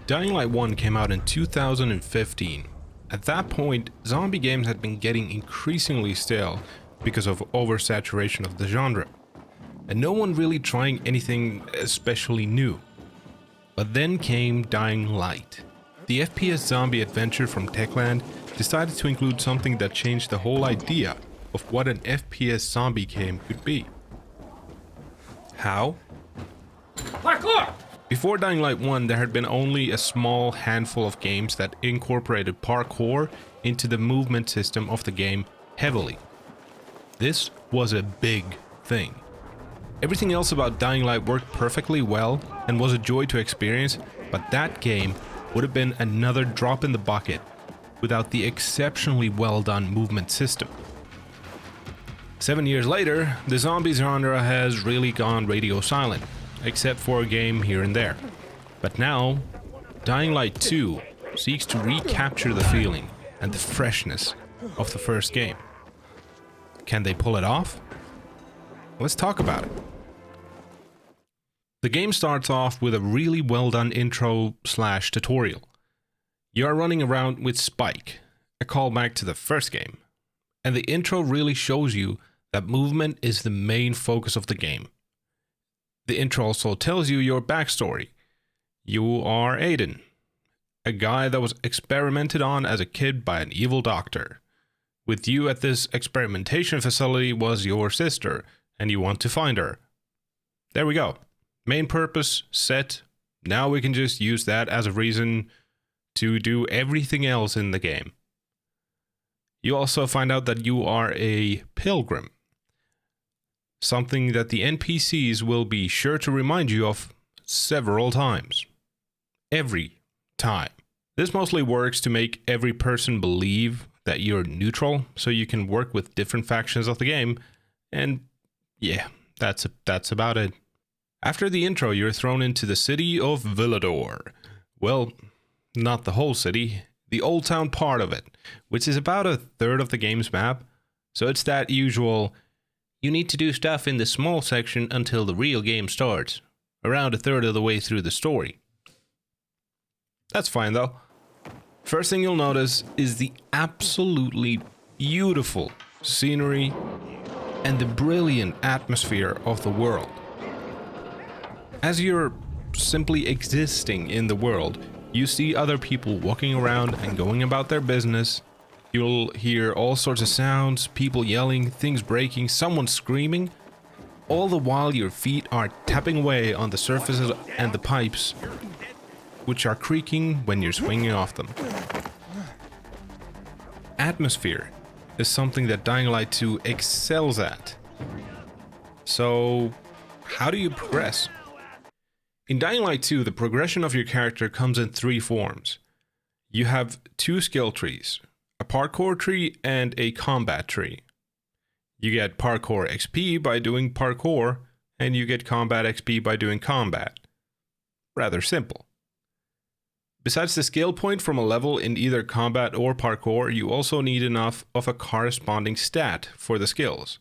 Dying Light 1 came out in 2015. At that point, zombie games had been getting increasingly stale because of oversaturation of the genre, and no one really trying anything especially new. But then came Dying Light. The FPS zombie adventure from Techland decided to include something that changed the whole idea of what an FPS zombie game could be. How? Parkour! Before Dying Light 1, there had been only a small handful of games that incorporated parkour into the movement system of the game heavily. This was a big thing. Everything else about Dying Light worked perfectly well and was a joy to experience, but that game would have been another drop in the bucket without the exceptionally well done movement system. 7 years later, the zombie genre has really gone radio silent, except for a game here and there. But now, Dying Light 2 seeks to recapture the feeling and the freshness of the first game. Can they pull it off? Let's talk about it. The game starts off with a really well done intro/tutorial. You are running around with Spike, a callback to the first game, and the intro really shows you that movement is the main focus of the game. The intro also tells you your backstory. You are Aiden, a guy that was experimented on as a kid by an evil doctor. With you at this experimentation facility was your sister, and you want to find her. There we go. Main purpose set. Now we can just use that as a reason to do everything else in the game. You also find out that you are a pilgrim. Something that the NPCs will be sure to remind you of several times. Every time. This mostly works to make every person believe that you're neutral, so you can work with different factions of the game, and yeah, that's about it. After the intro, you're thrown into the city of Villador. Well, not the whole city, the old town part of it, which is about a third of the game's map, so it's that usual, you need to do stuff in the small section until the real game starts, around a third of the way through the story. That's fine though. First thing you'll notice is the absolutely beautiful scenery and the brilliant atmosphere of the world. As you're simply existing in the world, you see other people walking around and going about their business. You'll hear all sorts of sounds, people yelling, things breaking, someone screaming, all the while your feet are tapping away on the surfaces and the pipes, which are creaking when you're swinging off them. Atmosphere is something that Dying Light 2 excels at. So, how do you progress? In Dying Light 2, the progression of your character comes in three forms. You have two skill trees, a parkour tree and a combat tree. You get parkour XP by doing parkour, and you get combat XP by doing combat. Rather simple. Besides the skill point from a level in either combat or parkour, you also need enough of a corresponding stat for the skills.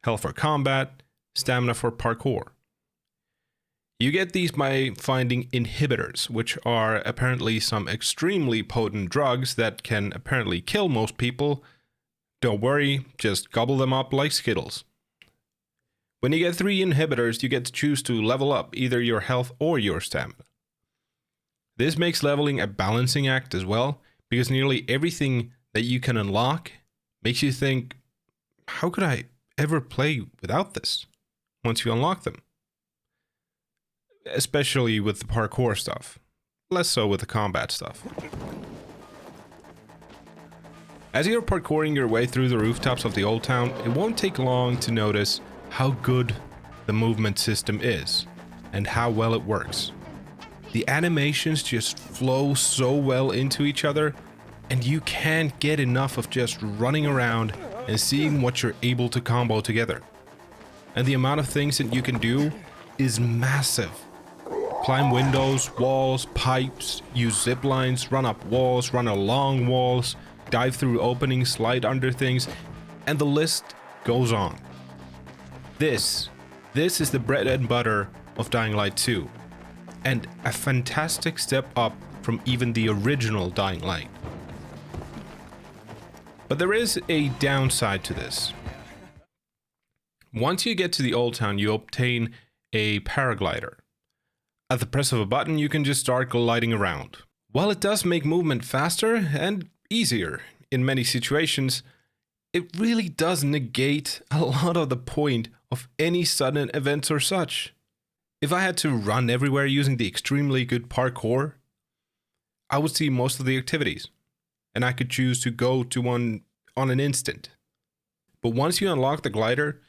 Health for combat, stamina for parkour. You get these by finding inhibitors, which are apparently some extremely potent drugs that can apparently kill most people. Don't worry, just gobble them up like Skittles. When you get 3 inhibitors, you get to choose to level up either your health or your stamina. This makes leveling a balancing act as well, because nearly everything that you can unlock makes you think, how could I ever play without this once you unlock them? Especially with the parkour stuff. Less so with the combat stuff. As you're parkouring your way through the rooftops of the old town, it won't take long to notice how good the movement system is and how well it works. The animations just flow so well into each other, and you can't get enough of just running around and seeing what you're able to combo together. And the amount of things that you can do is massive. Climb windows, walls, pipes, use zip lines, run up walls, run along walls, dive through openings, slide under things, and the list goes on. This is the bread and butter of Dying Light 2, and a fantastic step up from even the original Dying Light. But there is a downside to this. Once you get to the old town, you obtain a paraglider. At the press of a button, you can just start gliding around. While it does make movement faster and easier in many situations, it really does negate a lot of the point of any sudden events or such. If I had to run everywhere using the extremely good parkour, I would see most of the activities, and I could choose to go to one on an instant. But once you unlock the glider,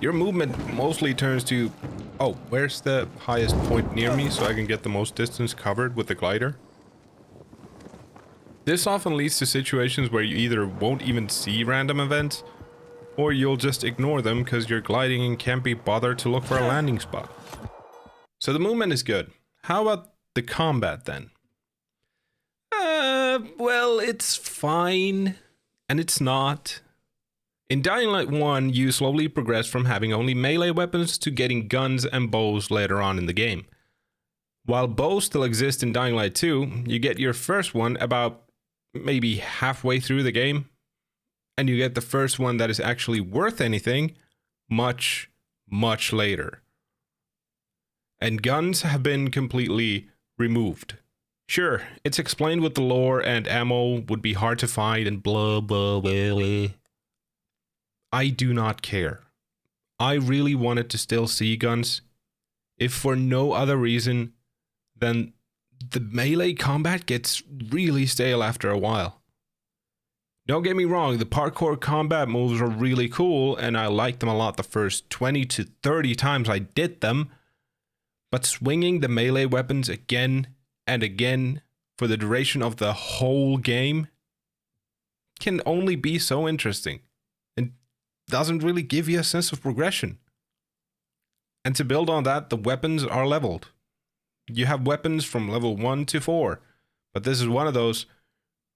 your movement mostly turns to, oh, where's the highest point near me so I can get the most distance covered with the glider? This often leads to situations where you either won't even see random events, or you'll just ignore them because you're gliding and can't be bothered to look for a landing spot. So the movement is good. How about the combat then? Well, it's fine, and it's not. In Dying Light 1, you slowly progress from having only melee weapons to getting guns and bows later on in the game. While bows still exist in Dying Light 2, you get your first one about maybe halfway through the game, and you get the first one that is actually worth anything much, much later. And guns have been completely removed. Sure, it's explained with the lore and ammo would be hard to find and blah blah blah blah. I do not care. I really wanted to still see guns, if for no other reason than the melee combat gets really stale after a while. Don't get me wrong, the parkour combat moves are really cool and I liked them a lot the first 20 to 30 times I did them, but swinging the melee weapons again and again for the duration of the whole game can only be so interesting. Doesn't really give you a sense of progression. And to build on that, the weapons are leveled. You have weapons from level 1 to 4, but this is one of those,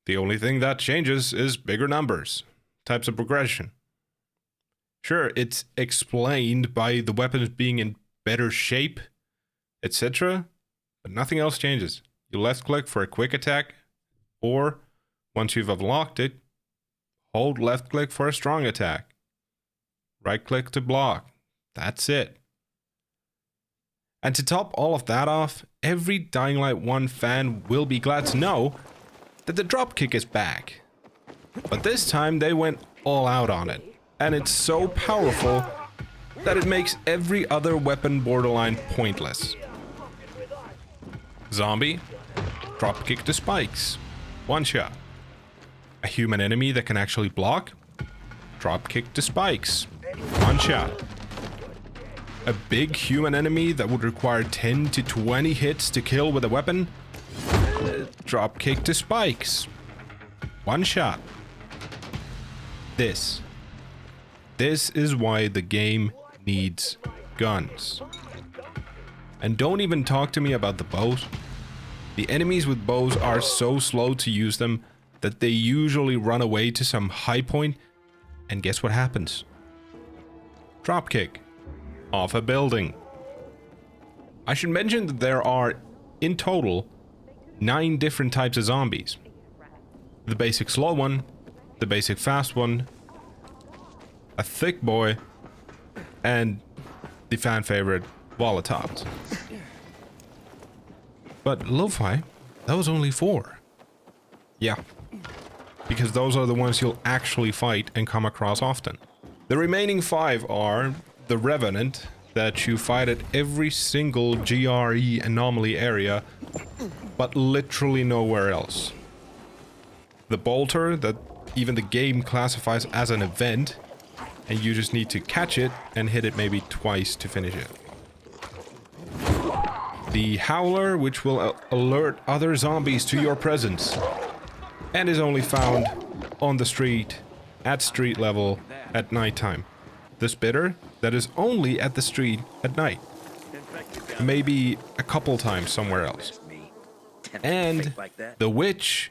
the only thing that changes is bigger numbers, types of progression. Sure, it's explained by the weapons being in better shape, etc., but nothing else changes. You left click for a quick attack, or once you've unlocked it, hold left click for a strong attack. Right click to block. That's it. And to top all of that off, every Dying Light 1 fan will be glad to know that the dropkick is back. But this time they went all out on it. And it's so powerful that it makes every other weapon borderline pointless. Zombie, dropkick to spikes. One shot. A human enemy that can actually block, dropkick to spikes. One shot. A big human enemy that would require 10 to 20 hits to kill with a weapon, dropkick to spikes. One shot. This is why the game needs guns. And don't even talk to me about the bows. The enemies with bows are so slow to use them that they usually run away to some high point, and guess what happens? Dropkick off a building. I should mention that there are, in total, 9 different types of zombies. The basic slow one, the basic fast one, a thick boy, and the fan favorite, Volatiles. But LowFigh, that was only 4. Yeah, because those are the ones you'll actually fight and come across often. The remaining 5 are the Revenant, that you fight at every single GRE anomaly area, but literally nowhere else. The Bolter, that even the game classifies as an event, and you just need to catch it and hit it maybe twice to finish it. The Howler, which will alert other zombies to your presence, and is only found on the street, at street level, at nighttime. The Spitter, that is only at the street at night. Maybe a couple times somewhere else. And the Witch,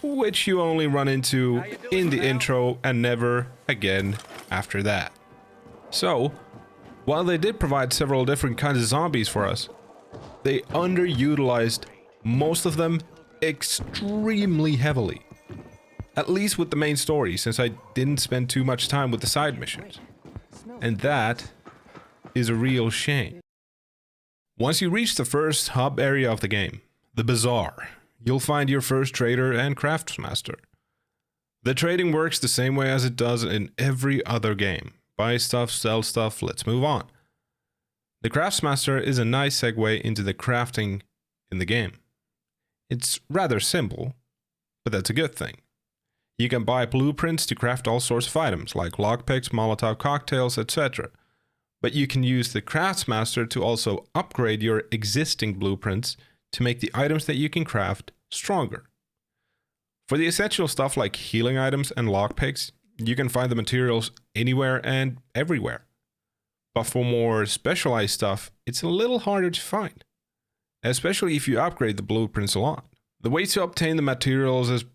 which you only run into in the intro and never again after that. So, while they did provide several different kinds of zombies for us, they underutilized most of them extremely heavily. At least with the main story, since I didn't spend too much time with the side missions. And that is a real shame. Once you reach the first hub area of the game, the Bazaar, you'll find your first trader and Craftsmaster. The trading works the same way as it does in every other game. Buy stuff, sell stuff, let's move on. The Craftsmaster is a nice segue into the crafting in the game. It's rather simple, but that's a good thing. You can buy blueprints to craft all sorts of items, like lockpicks, Molotov cocktails, etc. But you can use the Craftsmaster to also upgrade your existing blueprints to make the items that you can craft stronger. For the essential stuff like healing items and lockpicks, you can find the materials anywhere and everywhere. But for more specialized stuff, it's a little harder to find, especially if you upgrade the blueprints a lot. The way to obtain the materials is,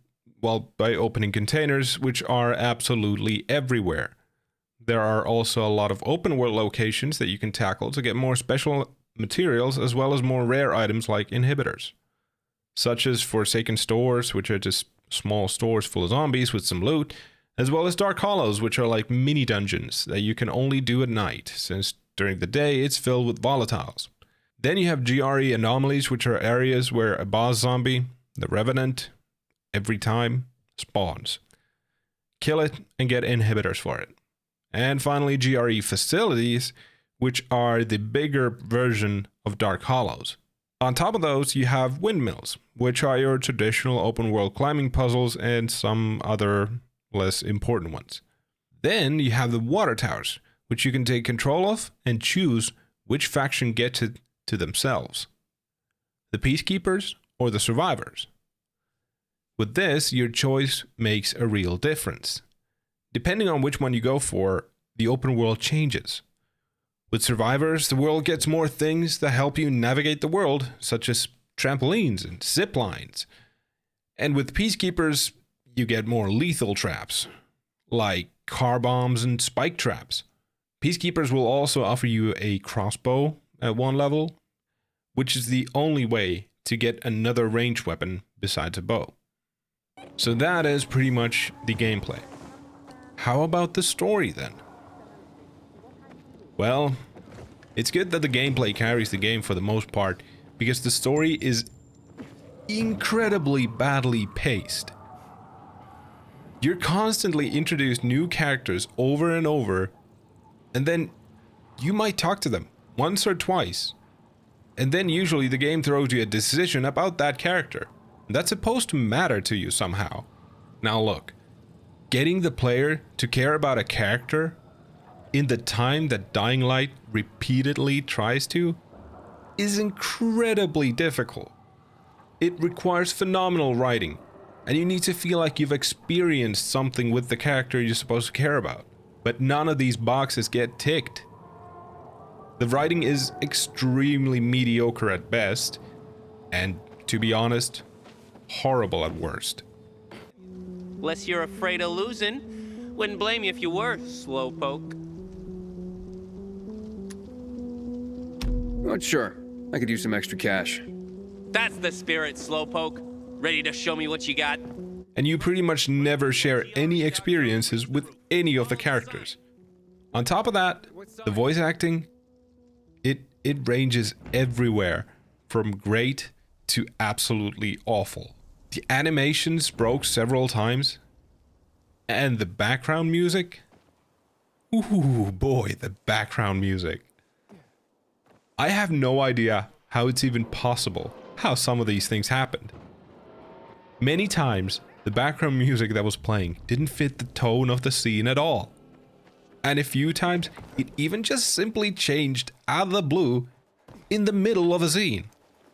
well, by opening containers, which are absolutely everywhere. There are also a lot of open world locations that you can tackle to get more special materials as well as more rare items like inhibitors, such as Forsaken Stores, which are just small stores full of zombies with some loot, as well as Dark Hollows, which are like mini dungeons that you can only do at night, since during the day it's filled with volatiles. Then you have GRE anomalies, which are areas where a boss zombie, the Revenant, every time spawns. Kill it and get inhibitors for it. And finally, GRE facilities, which are the bigger version of Dark Hollows. On top of those, you have windmills, which are your traditional open world climbing puzzles and some other less important ones. Then you have the water towers, which you can take control of and choose which faction gets it to themselves. The Peacekeepers or the Survivors. With this, your choice makes a real difference. Depending on which one you go for, the open world changes. With Survivors, the world gets more things that help you navigate the world, such as trampolines and zip lines. And with Peacekeepers, you get more lethal traps, like car bombs and spike traps. Peacekeepers will also offer you a crossbow at one level, which is the only way to get another ranged weapon besides a bow. So that is pretty much the gameplay. How about the story then? Well, it's good that the gameplay carries the game for the most part, because the story is incredibly badly paced. You're constantly introduced new characters over and over, and then you might talk to them once or twice, and then usually the game throws you a decision about that character. That's supposed to matter to you somehow. Now look, getting the player to care about a character in the time that Dying Light repeatedly tries to is incredibly difficult. It requires phenomenal writing, and you need to feel like you've experienced something with the character you're supposed to care about. But none of these boxes get ticked. The writing is extremely mediocre at best, and to be honest, horrible at worst. Unless you're afraid of losing. Wouldn't blame you if you were, slowpoke. Oh, sure. I could use some extra cash. That's the spirit, slowpoke. Ready to show me what you got? And you pretty much never share any experiences with any of the characters. On top of that, the voice acting, it ranges everywhere from great to absolutely awful. The animations broke several times, and the background music, ooh boy, the background music. I have no idea how it's even possible how some of these things happened. Many times, the background music that was playing didn't fit the tone of the scene at all. And a few times, it even just simply changed out of the blue in the middle of a scene.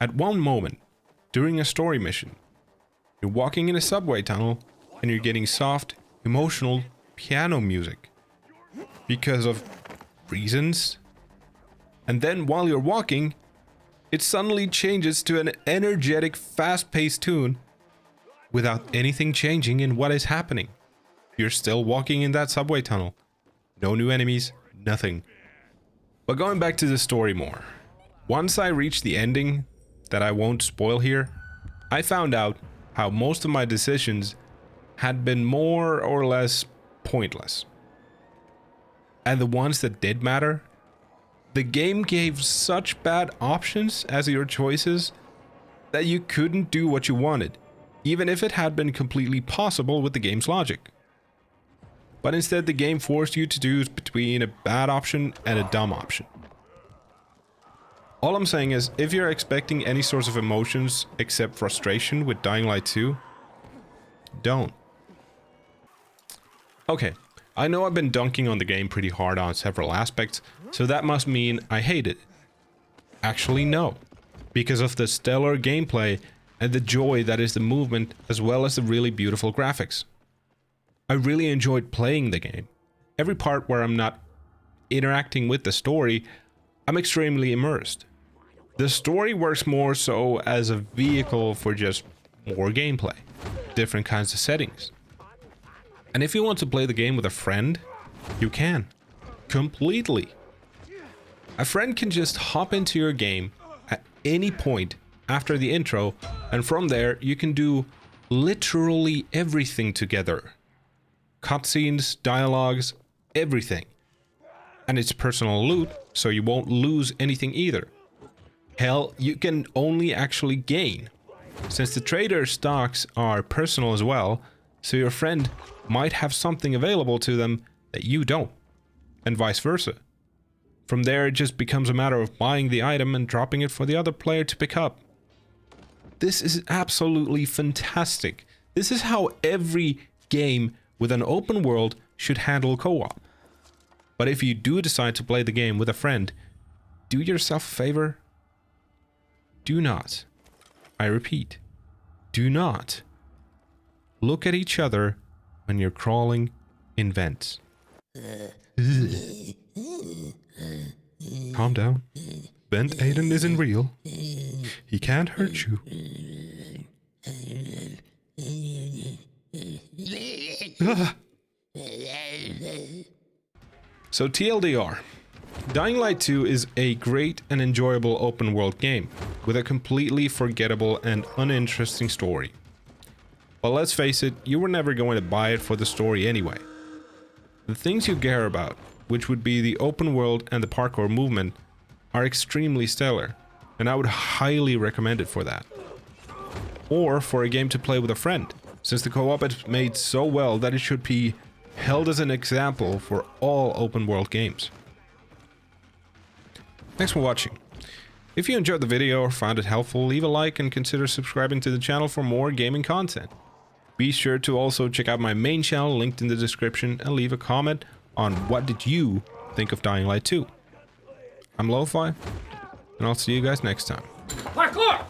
At one moment, during a story mission, you're walking in a subway tunnel and you're getting soft, emotional piano music because of reasons. And then while you're walking, it suddenly changes to an energetic, fast-paced tune without anything changing in what is happening. You're still walking in that subway tunnel. No new enemies, nothing. But going back to the story more. Once I reached the ending, that I won't spoil here, I found out how most of my decisions had been more or less pointless. And the ones that did matter, the game gave such bad options as your choices that you couldn't do what you wanted, even if it had been completely possible with the game's logic. But instead the game forced you to choose between a bad option and a dumb option. All I'm saying is, if you're expecting any sorts of emotions except frustration with Dying Light 2, don't. Okay, I know I've been dunking on the game pretty hard on several aspects, so that must mean I hate it. Actually, no. Because of the stellar gameplay and the joy that is the movement, as well as the really beautiful graphics. I really enjoyed playing the game. Every part where I'm not interacting with the story, I'm extremely immersed. The story works more so as a vehicle for just more gameplay, different kinds of settings. And if you want to play the game with a friend, you can. Completely. A friend can just hop into your game at any point after the intro, and from there you can do literally everything together. Cutscenes, dialogues, everything. And it's personal loot, so you won't lose anything either. Hell, you can only actually gain, since the trader stocks are personal as well, so your friend might have something available to them that you don't, and vice versa. From there, it just becomes a matter of buying the item and dropping it for the other player to pick up. This is absolutely fantastic. This is how every game with an open world should handle co-op. But if you do decide to play the game with a friend, do yourself a favor. Do not, I repeat, do not look at each other when you're crawling in vents. Calm down. Vent Aiden isn't real. He can't hurt you. So TLDR, Dying Light 2 is a great and enjoyable open world game with a completely forgettable and uninteresting story. But let's face it, you were never going to buy it for the story anyway. The things you care about, which would be the open world and the parkour movement, are extremely stellar, and I would highly recommend it for that. Or for a game to play with a friend, since the co-op is made so well that it should be held as an example for all open world games. Thanks for watching. If you enjoyed the video or found it helpful, leave a like and consider subscribing to the channel for more gaming content. Be sure to also check out my main channel linked in the description and leave a comment on what did you think of Dying Light 2. I'm LowFigh, and I'll see you guys next time. Parkour!